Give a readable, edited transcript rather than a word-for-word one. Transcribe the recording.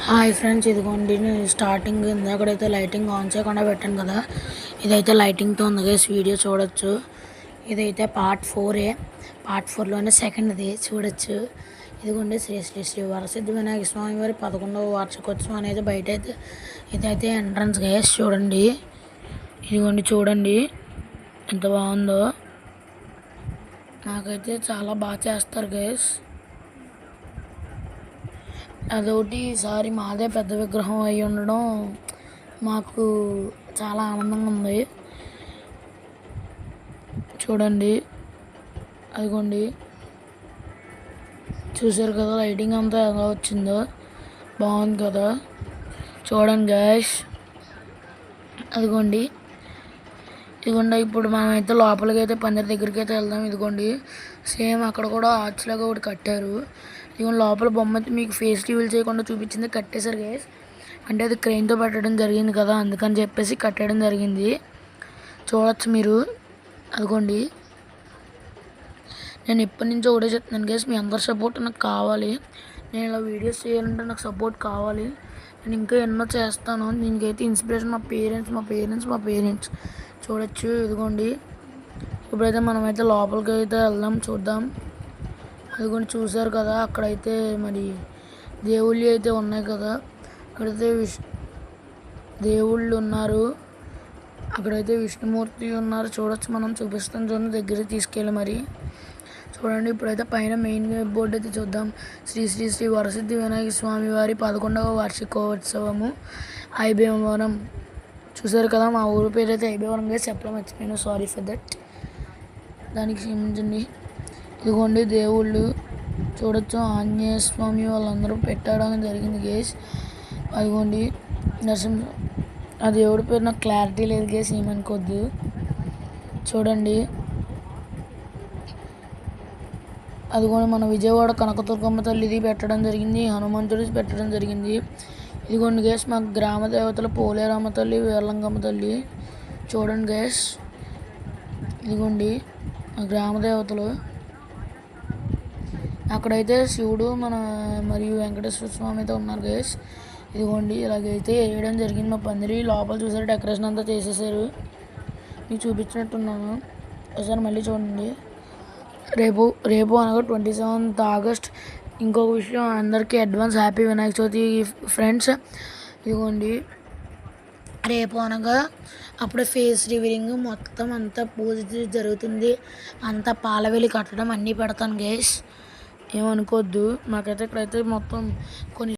Hi friends, ఇదిగోండి నేను starting ఇందాకడైతే lighting on చేయకుండా పెట్టాను కదా. ఇదైతే లైటింగ్తో ఉంది గైస్, వీడియో చూడొచ్చు. ఇదైతే పార్ట్ 4. పార్ట్ 4లోనే సెకండ్ది చూడొచ్చు. ఇదిగోండి శ్రీ శ్రీ శ్రీ వరసిద్ధి వినాయక స్వామి వారి 11వ వార్షికోత్సవం అనేది బయట అయితే ఇదైతే ఎంట్రన్స్ గైస్. చూడండి, ఇదిగోండి చూడండి ఎంత బాగుందో. నాకైతే చాలా బాగా చేస్తారు గైస్. అదొకటి ఈసారి మాదే పెద్ద విగ్రహం అయి ఉండడం మాకు చాలా ఆనందంగా ఉంది. చూడండి, అదిగోండి చూసారు కదా లైటింగ్ అంతా ఎలా వచ్చిందో, బాగుంది కదా. చూడండి గైస్, అదిగోండి ఇదిగోండి ఇప్పుడు మనమైతే లోపలికి అయితే పందిరి దగ్గరికి అయితే వెళ్దాం. ఇదిగోండి సేమ్ అక్కడ కూడా ఆర్చ్ లాగా ఒకటి కట్టారు. ఇదిగోండి లోపల బొమ్మ అయితే మీకు ఫేస్ రివీల్ చేయకుండా చూపించింది కట్టేశారు గైస్. అంటే అది క్రెయిన్తో పెట్టడం జరిగింది కదా, అందుకని చెప్పేసి కట్టడం జరిగింది. చూడొచ్చు మీరు. అదిగోండి నేను ఇప్పటి నుంచి ఒకటే చెప్తున్నాను గైస్, మీ అందరి సపోర్ట్ నాకు కావాలి. నేను ఇలా వీడియోస్ చేయాలంటే నాకు సపోర్ట్ కావాలి. నేను ఇంకా ఎన్నో చేస్తాను. దీనికైతే ఇన్స్పిరేషన్ మా పేరెంట్స్ చూడొచ్చు. ఇదిగోండి ఇప్పుడైతే మనమైతే లోపలికి అయితే వెళ్దాం, చూద్దాం. అదిగోండి చూసారు కదా, అక్కడైతే మరి దేవుళ్ళు అయితే ఉన్నాయి కదా. అక్కడైతే దేవుళ్ళు ఉన్నారు, అక్కడైతే విష్ణుమూర్తి ఉన్నారు. చూడొచ్చు, మనం చూపిస్తాం చూడండి దగ్గరికి తీసుకెళ్ళి మరి. చూడండి ఇప్పుడైతే పైన మెయిన్ బోర్డు అయితే చూద్దాం. శ్రీ శ్రీ శ్రీ వరసిద్ధి వినాయక స్వామి వారి 11వ వార్షికోత్సవము ఐబీవరం. చూసారు కదా, మా ఊరి పేరు అయితే ఐబీవరంగా చెప్పడం మర్చిపోయాను, సారీ ఫర్ దట్, దానికి క్షమించండి. ఇదిగోండి దేవుళ్ళు చూడొచ్చు, ఆంజనేయ స్వామి వాళ్ళందరూ పెట్టడం జరిగింది గేస్. అదిగోండి నరసింహ, ఆ దేవుడి పేరు నాకు క్లారిటీ లేదు గేస్, ఏమనుకోద్దు. చూడండి అదిగోండి మన విజయవాడ కనకదుర్గమ్మ తల్లిది పెట్టడం జరిగింది, హనుమంతుడి పెట్టడం జరిగింది. ఇదిగోండి గేస్ మా గ్రామ దేవతలు పోలేరమ్మ తల్లి, వీరలింగమ్మ తల్లి. చూడండి గేస్, ఇదిగోండి మా గ్రామ దేవతలు. అక్కడైతే శివుడు మరియు వెంకటేశ్వర స్వామి అయితే ఉన్నారు గేస్. ఇదిగోండి ఇలాగైతే వేయడం జరిగింది మా పందిరి. లోపల చూసారు డెకరేషన్ అంతా చేసేసారు, మీకు చూపించినట్టున్నాను. ఒకసారి మళ్ళీ చూడండి. రేపు అనగా 27th ఆగస్ట్. ఇంకొక విషయం, అందరికీ advance happy Vinayaka Chavithi friends. ఇదిగోండి రేపు అనగా అప్పుడే ఫేస్ రివీలింగ్ మొత్తం అంతా పూజ జరుగుతుంది. అంతా పాలవెల్లి కట్టడం అన్నీ పెడతాను గైస్, ఏమనుకోవద్దు. మాకైతే ఇక్కడైతే మొత్తం కొన్ని